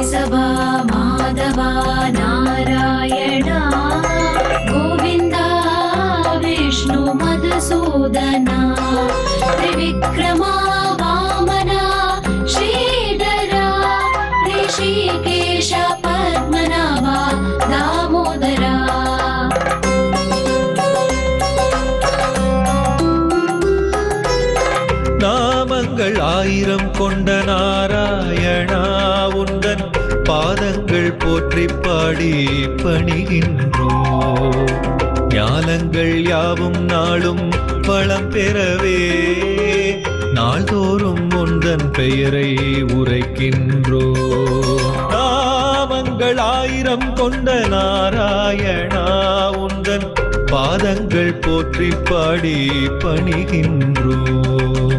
केशवा माधवा नारायणा गोविन्दा विष्णु मधुसूदना त्रिविक्रमा वामना श्रीधरा ऋषिकेश पद्मनाभा दामोदरा நாமங்கள் ஆயிரம் கொண்ட நாராயணா உந்தன் பாதங்கள் போற்றி பாடி பணிகின்றோம். ஞானங்கள் யாவும் நாளும் வளம் பெறவே நாள்தோறும் உந்தன் பெயரை உரைக்கின்றோம். நாமங்கள் ஆயிரம் கொண்ட நாராயணா உந்தன் பாதங்கள் போற்றி பாடி பணிகின்றோம்.